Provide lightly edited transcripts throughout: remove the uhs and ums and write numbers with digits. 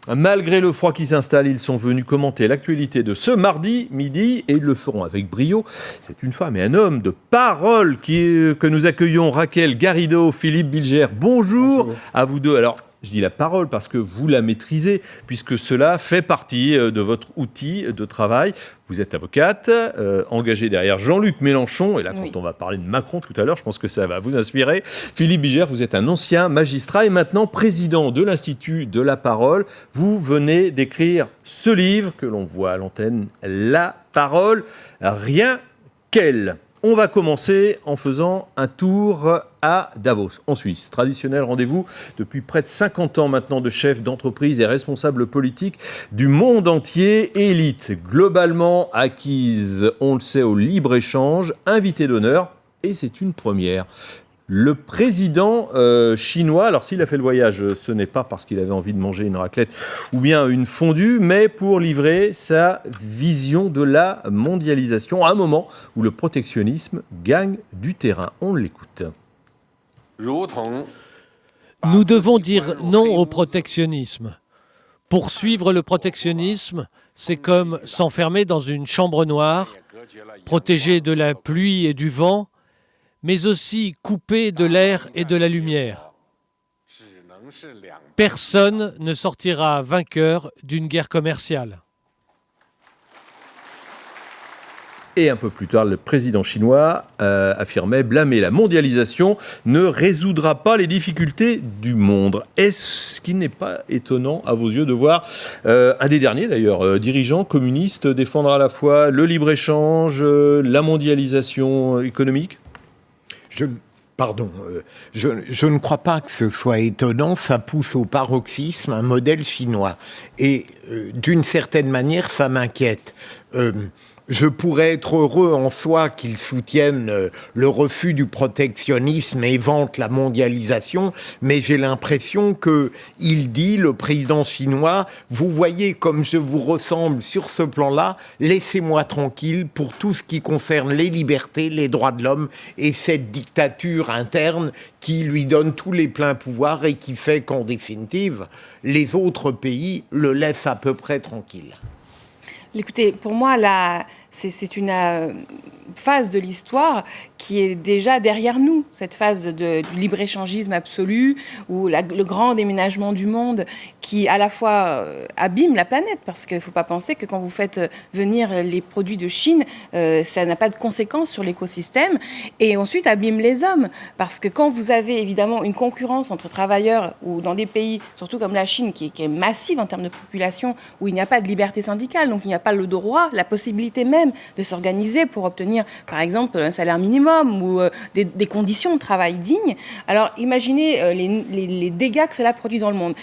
Malgré le froid qui s'installe, ils sont venus commenter l'actualité de ce mardi midi et ils le feront avec brio. C'est une femme et un homme de parole que nous accueillons. Raquel Garrido, Philippe Bilger. Bonjour à vous deux. Alors, je dis la parole parce que vous la maîtrisez, puisque cela fait partie de votre outil de travail. Vous êtes avocate, engagée derrière Jean-Luc Mélenchon. Et là, quand on va parler de Macron tout à l'heure, je pense que ça va vous inspirer. Philippe Bilger, vous êtes un ancien magistrat et maintenant président de l'Institut de la Parole. Vous venez d'écrire ce livre que l'on voit à l'antenne, La Parole, rien qu'elle. On va commencer en faisant un tour à Davos, en Suisse. Traditionnel rendez-vous depuis près de 50 ans maintenant de chefs d'entreprise et responsables politiques du monde entier. Élite globalement acquise, on le sait, au libre-échange, invité d'honneur, et c'est une première. Le président chinois, alors s'il a fait le voyage, ce n'est pas parce qu'il avait envie de manger une raclette ou bien une fondue, mais pour livrer sa vision de la mondialisation à un moment où le protectionnisme gagne du terrain. On l'écoute. Nous devons dire non au protectionnisme. Poursuivre le protectionnisme, c'est comme s'enfermer dans une chambre noire, protégé de la pluie et du vent, mais aussi coupé de l'air et de la lumière. Personne ne sortira vainqueur d'une guerre commerciale. Et un peu plus tard, le président chinois affirmait blâmer la mondialisation ne résoudra pas les difficultés du monde. Est-ce qu'il n'est pas étonnant à vos yeux de voir un des derniers d'ailleurs, dirigeants communistes défendre à la fois le libre-échange, la mondialisation économique ? Je ne crois pas que ce soit étonnant, ça pousse au paroxysme un modèle chinois. Et d'une certaine manière, ça m'inquiète. Je pourrais être heureux en soi qu'ils soutiennent le refus du protectionnisme et vantent la mondialisation, mais j'ai l'impression qu'il dit, le président chinois, vous voyez comme je vous ressemble sur ce plan-là, laissez-moi tranquille pour tout ce qui concerne les libertés, les droits de l'homme et cette dictature interne qui lui donne tous les pleins pouvoirs et qui fait qu'en définitive, les autres pays le laissent à peu près tranquille. Écoutez, pour moi, c'est une phase de l'histoire qui est déjà derrière nous, cette phase du libre-échangisme absolu, ou le grand déménagement du monde qui, à la fois, abîme la planète, parce qu'il ne faut pas penser que quand vous faites venir les produits de Chine, ça n'a pas de conséquences sur l'écosystème, et ensuite abîme les hommes, parce que quand vous avez évidemment une concurrence entre travailleurs, ou dans des pays, surtout comme la Chine, qui est massive en termes de population, où il n'y a pas de liberté syndicale, donc il n'y a pas le droit, la possibilité même de s'organiser pour obtenir, par exemple, un salaire minimum ou des conditions de travail dignes. Alors, imaginez les dégâts que cela produit dans le monde.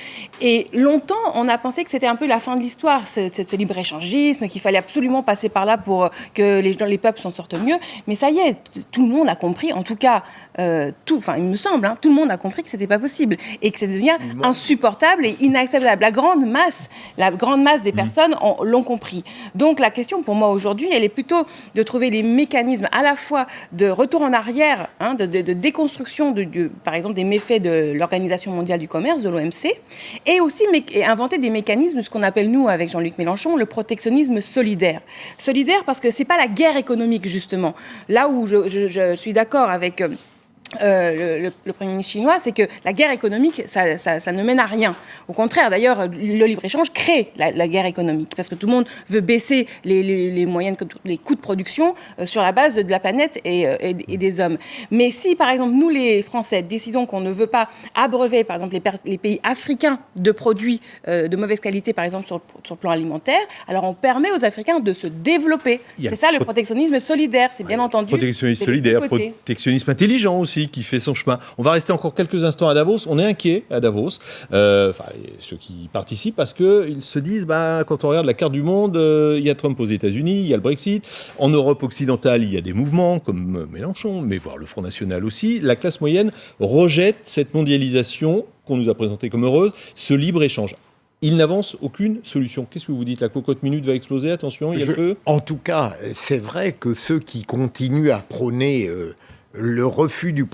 Et longtemps, on a pensé que c'était un peu la fin de l'histoire, ce libre-échangisme, qu'il fallait absolument passer par là pour que les peuples s'en sortent mieux. Mais ça y est, tout le monde a compris, en tout cas, il me semble, tout le monde a compris que c'était pas possible et que ça devient insupportable et inacceptable. La grande masse des personnes l'ont compris. Donc, la question pour moi aujourd'hui, elle est plutôt de trouver des mécanismes à la fois de retour en arrière, de déconstruction, par exemple, des méfaits de l'Organisation mondiale du commerce, de l'OMC, et aussi inventer des mécanismes, ce qu'on appelle, nous, avec Jean-Luc Mélenchon, le protectionnisme solidaire. Solidaire parce que c'est pas la guerre économique, justement. Là où je suis d'accord avec le Premier ministre chinois, c'est que la guerre économique, ça ne mène à rien. Au contraire, d'ailleurs, le libre-échange crée la guerre économique, parce que tout le monde veut baisser les coûts de production sur la base de la planète et des hommes. Mais si, par exemple, nous, les Français, décidons qu'on ne veut pas abreuver, par exemple, les pays africains de produits de mauvaise qualité, par exemple, sur le plan alimentaire, alors on permet aux Africains de se développer. C'est ça, le protectionnisme solidaire, c'est bien entendu. Protectionnisme solidaire, protectionnisme intelligent aussi, qui fait son chemin. On va rester encore quelques instants à Davos. On est inquiet à Davos, ceux qui participent, parce qu'ils se disent, quand on regarde la carte du monde, il y a Trump aux États-Unis, il y a le Brexit. En Europe occidentale, il y a des mouvements comme Mélenchon, mais voire le Front National aussi. La classe moyenne rejette cette mondialisation qu'on nous a présentée comme heureuse, ce libre-échange. Il n'avance aucune solution. Qu'est-ce que vous dites ? La cocotte minute va exploser, attention, il y a le feu ? En tout cas, c'est vrai que ceux qui continuent à prôner le refus du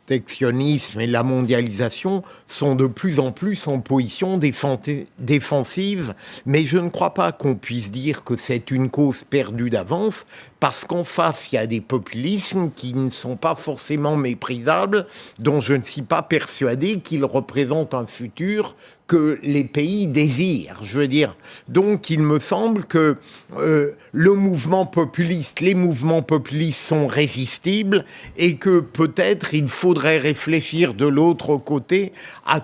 protectionnisme et la mondialisation sont de plus en plus en position défensive, mais je ne crois pas qu'on puisse dire que c'est une cause perdue d'avance, parce qu'en face, il y a des populismes qui ne sont pas forcément méprisables, dont je ne suis pas persuadé qu'ils représentent un futur que les pays désirent, je veux dire. Donc, il me semble que les mouvements populistes sont résistibles et que peut-être il faudrait réfléchir de l'autre côté à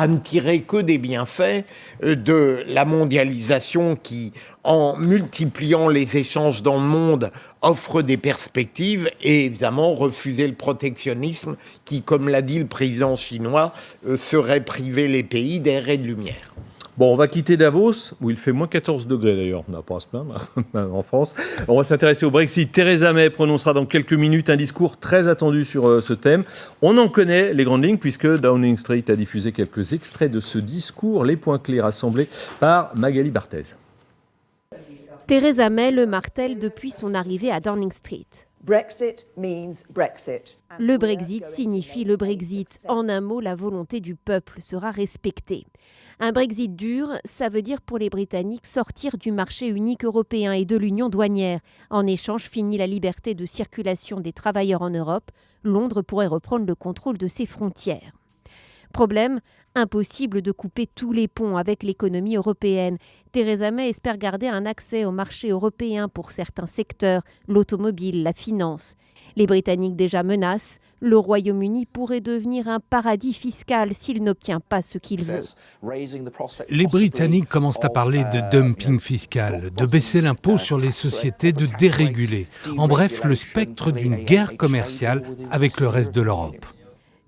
ne tirer que des bienfaits de la mondialisation qui, en multipliant les échanges dans le monde, offre des perspectives, et évidemment refuser le protectionnisme qui, comme l'a dit le président chinois, serait priver les pays d'air et de lumière. Bon, on va quitter Davos, où il fait moins 14 degrés d'ailleurs, on n'a pas à se plaindre en France. On va s'intéresser au Brexit. Theresa May prononcera dans quelques minutes un discours très attendu sur ce thème. On en connaît les grandes lignes, puisque Downing Street a diffusé quelques extraits de ce discours, les points clés rassemblés par Magali Barthez. Theresa May le martèle depuis son arrivée à Downing Street. Brexit means Brexit. Le Brexit signifie le Brexit. En un mot, la volonté du peuple sera respectée. Un Brexit dur, ça veut dire pour les Britanniques sortir du marché unique européen et de l'union douanière. En échange, fini la liberté de circulation des travailleurs en Europe. Londres pourrait reprendre le contrôle de ses frontières. Problème, impossible de couper tous les ponts avec l'économie européenne. Theresa May espère garder un accès au marché européen pour certains secteurs, l'automobile, la finance. Les Britanniques déjà menacent. Le Royaume-Uni pourrait devenir un paradis fiscal s'il n'obtient pas ce qu'il veut. Les Britanniques commencent à parler de dumping fiscal, de baisser l'impôt sur les sociétés, de déréguler. En bref, le spectre d'une guerre commerciale avec le reste de l'Europe.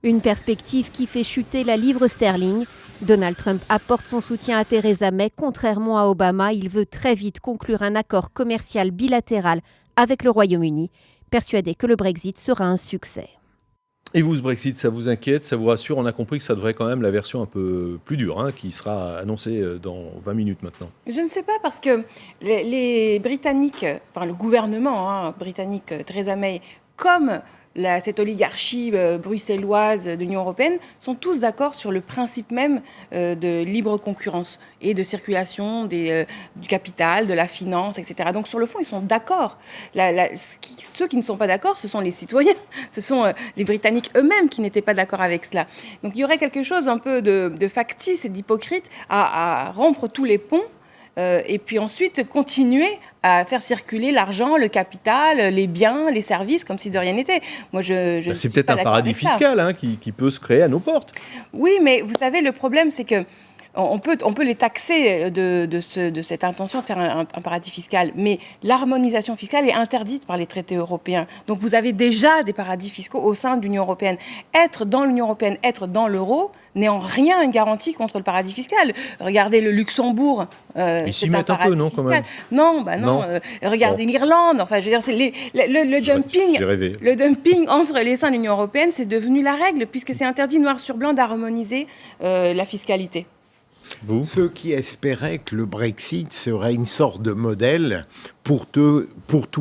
Une perspective qui fait chuter la livre sterling. Donald Trump apporte son soutien à Theresa May. Contrairement à Obama, il veut très vite conclure un accord commercial bilatéral avec le Royaume-Uni, persuadé que le Brexit sera un succès. Et vous, ce Brexit, ça vous inquiète, ça vous rassure? On a compris que ça devrait quand même la version un peu plus dure, qui sera annoncée dans 20 minutes maintenant. Je ne sais pas, parce que les Britanniques, enfin le gouvernement britannique, Theresa May, comme cette oligarchie bruxelloise de l'Union européenne, sont tous d'accord sur le principe même de libre concurrence et de circulation du capital, de la finance, etc. Donc sur le fond, ils sont d'accord. Ceux qui ne sont pas d'accord, ce sont les citoyens, ce sont les Britanniques eux-mêmes qui n'étaient pas d'accord avec cela. Donc il y aurait quelque chose un peu de factice et d'hypocrite à rompre tous les ponts, et puis ensuite continuer à faire circuler l'argent, le capital, les biens, les services, comme si de rien n'était. Moi, c'est peut-être un paradis fiscal qui peut se créer à nos portes. Oui, mais vous savez, le problème, c'est que on peut les taxer de cette intention de faire un paradis fiscal, mais l'harmonisation fiscale est interdite par les traités européens. Donc vous avez déjà des paradis fiscaux au sein de l'Union européenne. Être dans l'Union européenne, être dans l'euro, n'est en rien une garantie contre le paradis fiscal. Regardez le Luxembourg. Ils s'y mettent un peu, non, quand même? Non. Regardez l'Irlande. Enfin, je veux dire, le dumping entre les seins de l'Union européenne, c'est devenu la règle, puisque c'est interdit noir sur blanc d'harmoniser la fiscalité. Ceux qui espéraient que le Brexit serait une sorte de modèle pour tous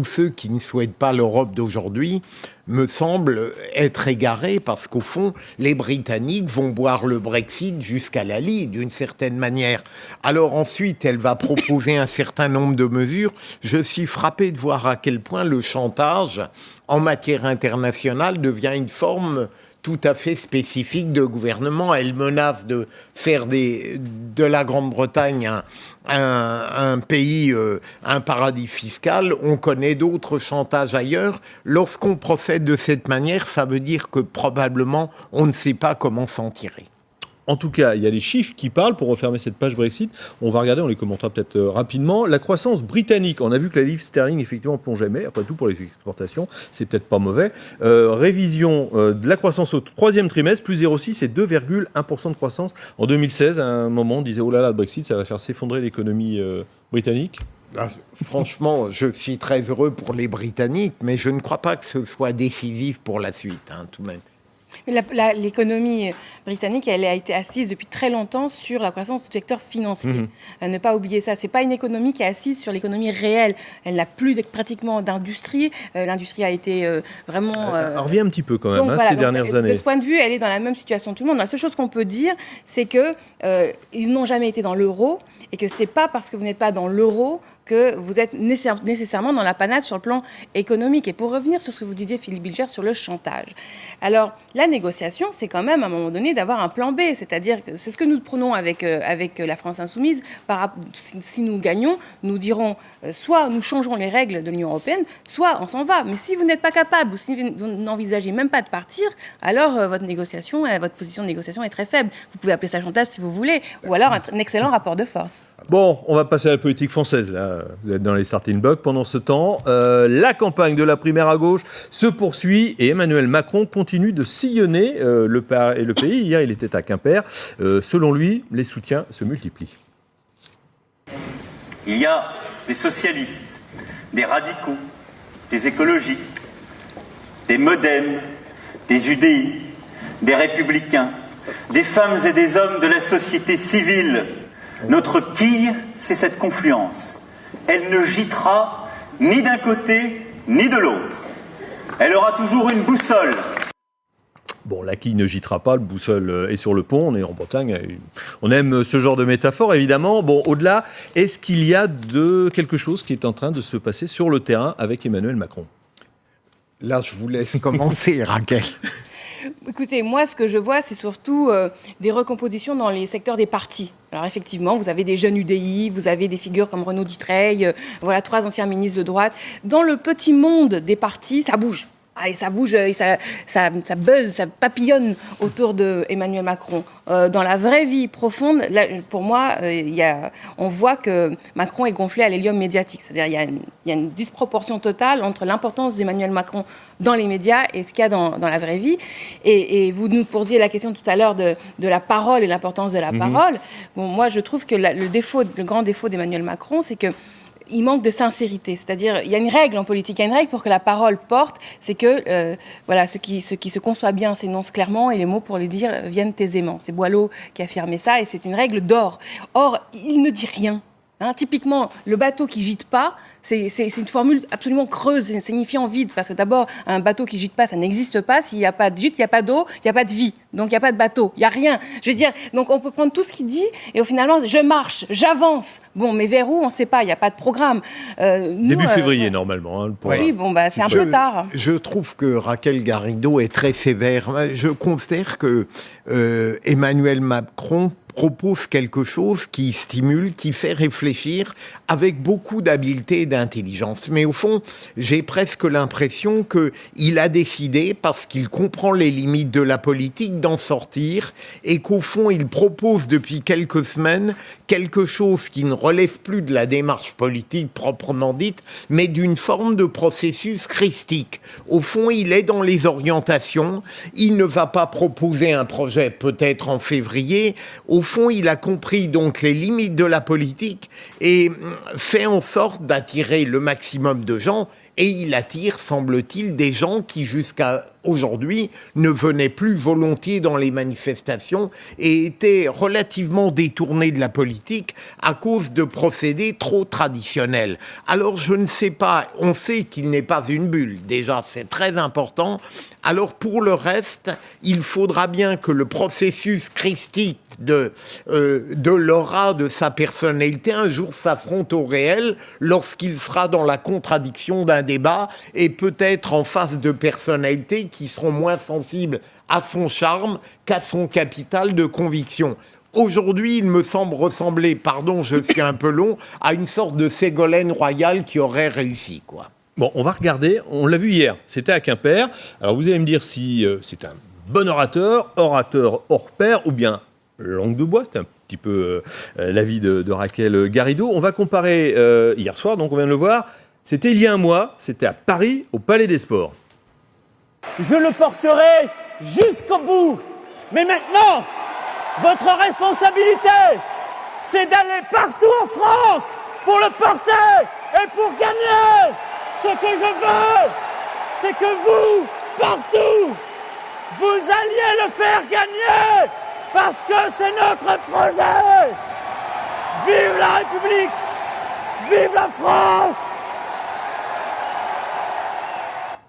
ceux qui ne souhaitent pas l'Europe d'aujourd'hui me semblent être égarés, parce qu'au fond, les Britanniques vont boire le Brexit jusqu'à la lie, d'une certaine manière. Alors ensuite, elle va proposer un certain nombre de mesures. Je suis frappé de voir à quel point le chantage en matière internationale devient une forme tout à fait spécifique de gouvernement. Elle menace de faire de la Grande-Bretagne un pays, un paradis fiscal. On connaît d'autres chantages ailleurs. Lorsqu'on procède de cette manière, ça veut dire que probablement on ne sait pas comment s'en tirer. En tout cas, il y a les chiffres qui parlent pour refermer cette page Brexit. On va regarder, on les commentera peut-être rapidement. La croissance britannique, on a vu que la livre sterling, effectivement, plongeait, mais après tout, pour les exportations, c'est peut-être pas mauvais. Révision de la croissance au troisième trimestre, plus 0,6 et 2,1% de croissance. En 2016, à un moment, on disait, oh là là, le Brexit, ça va faire s'effondrer l'économie britannique. Franchement, je suis très heureux pour les Britanniques, mais je ne crois pas que ce soit décisif pour la suite, tout de même. L'économie britannique, elle a été assise depuis très longtemps sur la croissance du secteur financier. Ne pas oublier ça. C'est pas une économie qui est assise sur l'économie réelle. Elle n'a plus pratiquement d'industrie. L'industrie a été vraiment... Elle revient un petit peu quand même ces dernières années. De ce point de vue, elle est dans la même situation que tout le monde. La seule chose qu'on peut dire, c'est qu'ils n'ont jamais été dans l'euro et que c'est pas parce que vous n'êtes pas dans l'euro que vous êtes nécessairement dans la panade sur le plan économique. Et pour revenir sur ce que vous disiez, Philippe Bilger, sur le chantage. Alors, la négociation, c'est quand même, à un moment donné, d'avoir un plan B. C'est-à-dire que c'est ce que nous prenons avec la France Insoumise. Si nous gagnons, nous dirons, soit nous changerons les règles de l'Union européenne, soit on s'en va. Mais si vous n'êtes pas capable, ou si vous n'envisagez même pas de partir, alors votre position de négociation est très faible. Vous pouvez appeler ça chantage si vous voulez, ou alors un excellent rapport de force. Bon, on va passer à la politique française, là. Vous êtes dans les starting blocks. Pendant ce temps, la campagne de la primaire à gauche se poursuit et Emmanuel Macron continue de sillonner le pays. Hier, il était à Quimper. Selon lui, les soutiens se multiplient. Il y a des socialistes, des radicaux, des écologistes, des Modem, des UDI, des républicains, des femmes et des hommes de la société civile. Notre quille, c'est cette confluence. Elle ne gîtera ni d'un côté ni de l'autre. Elle aura toujours une boussole. Bon, la quille ne gîtera pas, le boussole est sur le pont, on est en Bretagne, on aime ce genre de métaphore évidemment. Bon, au-delà, est-ce qu'il y a quelque chose qui est en train de se passer sur le terrain avec Emmanuel Macron ? Là, je vous laisse commencer, Raquel. Écoutez, moi, ce que je vois, c'est surtout des recompositions dans les secteurs des partis. Alors effectivement, vous avez des jeunes UDI, vous avez des figures comme Renaud Dutreil, voilà 3 anciens ministres de droite. Dans le petit monde des partis, ça bouge. Allez, ça bouge, ça buzz, ça papillonne autour de Emmanuel Macron. Dans la vraie vie profonde, là, pour moi, on voit que Macron est gonflé à l'hélium médiatique. C'est-à-dire il y a une disproportion totale entre l'importance d'Emmanuel Macron dans les médias et ce qu'il y a dans la vraie vie. Et vous nous posiez la question tout à l'heure de la parole et l'importance de la parole. Bon, moi, je trouve que le grand défaut d'Emmanuel Macron, c'est que il manque de sincérité. C'est-à-dire, il y a une règle en politique, il y a une règle pour que la parole porte, c'est que ce qui se conçoit bien s'énonce clairement et les mots pour les dire viennent aisément. C'est Boileau qui affirmait ça et c'est une règle d'or. Or, il ne dit rien. Typiquement, le bateau qui gîte pas, c'est une formule absolument creuse, signifiant vide, parce que d'abord, un bateau qui gîte pas, ça n'existe pas. S'il n'y a pas de gîte, il n'y a pas d'eau, il n'y a pas de vie. Donc, il n'y a pas de bateau, il n'y a rien. Je veux dire, donc on peut prendre tout ce qu'il dit, et finalement, je marche, j'avance. Bon, mais vers où, on ne sait pas, il n'y a pas de programme. Début février, normalement. Oui, bon, c'est un peu tard. Je trouve que Raquel Garrido est très sévère. Je considère que Emmanuel Macron propose quelque chose qui stimule, qui fait réfléchir avec beaucoup d'habileté et d'intelligence. Mais au fond, j'ai presque l'impression qu'il a décidé, parce qu'il comprend les limites de la politique, d'en sortir et qu'au fond, il propose depuis quelques semaines quelque chose qui ne relève plus de la démarche politique proprement dite, mais d'une forme de processus christique. Au fond, il est dans les orientations. Il ne va pas proposer un projet peut-être en février. Au fond, il a compris donc les limites de la politique et fait en sorte d'attirer le maximum de gens. Et il attire, semble-t-il, des gens qui jusqu'à aujourd'hui ne venaient plus volontiers dans les manifestations et étaient relativement détournés de la politique à cause de procédés trop traditionnels. Alors je ne sais pas, on sait qu'il n'est pas une bulle, déjà c'est très important. Alors pour le reste, il faudra bien que le processus christique de l'aura de sa personnalité un jour s'affronte au réel lorsqu'il sera dans la contradiction d'un débat et peut-être en face de personnalités qui seront moins sensibles à son charme qu'à son capital de conviction. Aujourd'hui, il me semble ressembler, pardon, je suis un peu long, à une sorte de Ségolène Royal qui aurait réussi, quoi. Bon, on va regarder, on l'a vu hier, c'était à Quimper. Alors vous allez me dire si c'est un bon orateur hors pair, ou bien langue de bois, c'est un petit peu l'avis de Raquel Garrido. On va comparer hier soir, donc on vient de le voir, c'était il y a un mois, c'était à Paris, au Palais des Sports. Je le porterai jusqu'au bout. Mais maintenant, votre responsabilité, c'est d'aller partout en France pour le porter et pour gagner. Ce que je veux, c'est que vous, partout, vous alliez le faire gagner, parce que c'est notre projet. Vive la République, vive la France.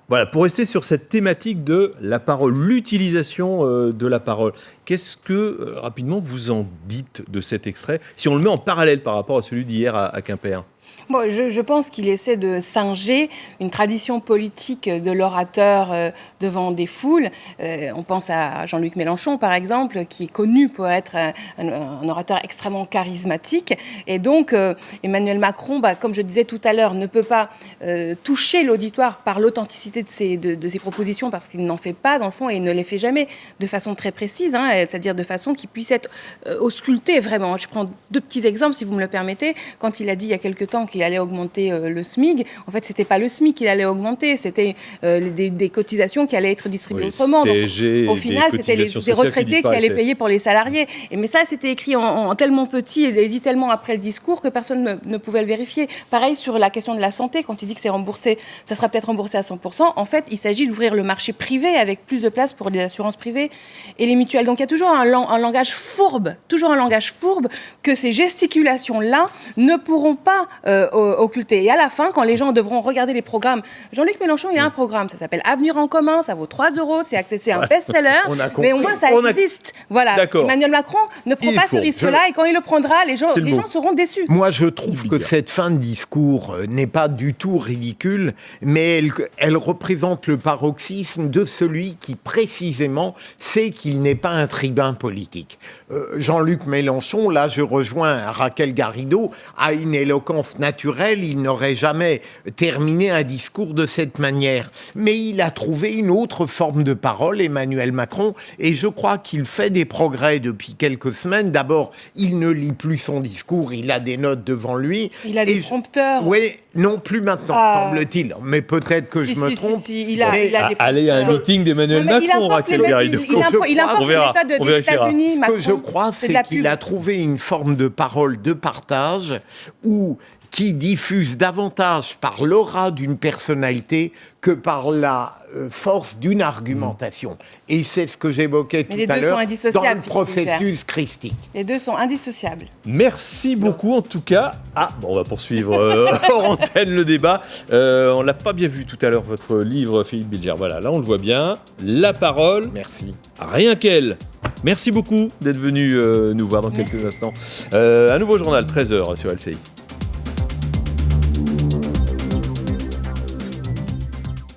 Voilà, pour rester sur cette thématique de la parole, l'utilisation de la parole, qu'est-ce que, rapidement, vous en dites de cet extrait, si on le met en parallèle par rapport à celui d'hier à Quimper? Bon, je pense qu'il essaie de singer une tradition politique de l'orateur devant des foules. On pense à Jean-Luc Mélenchon, par exemple, qui est connu pour être un orateur extrêmement charismatique. Et donc, Emmanuel Macron, comme je disais tout à l'heure, ne peut pas toucher l'auditoire par l'authenticité de ses propositions, parce qu'il n'en fait pas, dans le fond, et il ne les fait jamais de façon très précise, c'est-à-dire de façon qui puisse être auscultée, vraiment. Je prends 2 petits exemples, si vous me le permettez. Quand il a dit il y a quelque temps qu'il allait augmenter le SMIC. En fait, c'était pas le SMIC qu'il allait augmenter, c'était des cotisations qui allaient être distribuées autrement. Donc, au final, c'était des retraités qui allaient payer pour les salariés. Mais ça, c'était écrit en tellement petit et dit tellement après le discours que personne ne pouvait le vérifier. Pareil sur la question de la santé, quand il dit que c'est remboursé, ça sera peut-être remboursé à 100%. En fait, il s'agit d'ouvrir le marché privé avec plus de place pour les assurances privées et les mutuelles. Donc, il y a toujours un langage fourbe, que ces gesticulations-là ne pourront pas occulter. Et à la fin, quand les gens devront regarder les programmes, Jean-Luc Mélenchon, il a un programme, ça s'appelle Avenir en commun, ça vaut 3 €, c'est un best-seller, mais au moins ça existe. Voilà. Emmanuel Macron ne prend pas ce risque-là, et quand il le prendra, les gens seront déçus. Moi, je trouve que cette fin de discours n'est pas du tout ridicule, mais elle représente le paroxysme de celui qui, précisément, sait qu'il n'est pas un tribun politique. Jean-Luc Mélenchon, là, je rejoins Raquel Garrido, a une éloquence naturelle, il n'aurait jamais terminé un discours de cette manière. Mais il a trouvé une autre forme de parole, Emmanuel Macron, et je crois qu'il fait des progrès depuis quelques semaines. D'abord, il ne lit plus son discours, il a des notes devant lui. Il a des prompteurs. Oui, non plus maintenant, semble-t-il. Mais peut-être que je me trompe. Il a des allez à un meeting d'Emmanuel Macron, Raquel Garrido. Il importe l'État des États-Unis, Ce que je crois, c'est qu'il a trouvé une forme de parole de partage qui diffuse davantage par l'aura d'une personnalité que par la force d'une argumentation. Et c'est ce que j'évoquais tout à l'heure dans le processus christique. Les deux sont indissociables. Merci beaucoup en tout cas. On va poursuivre hors antenne le débat. On l'a pas bien vu tout à l'heure, votre livre, Philippe Bilger. Voilà, là on le voit bien. La parole. Merci. Rien qu'elle. Merci beaucoup d'être venu nous voir dans quelques instants. Un nouveau journal, 13h sur LCI.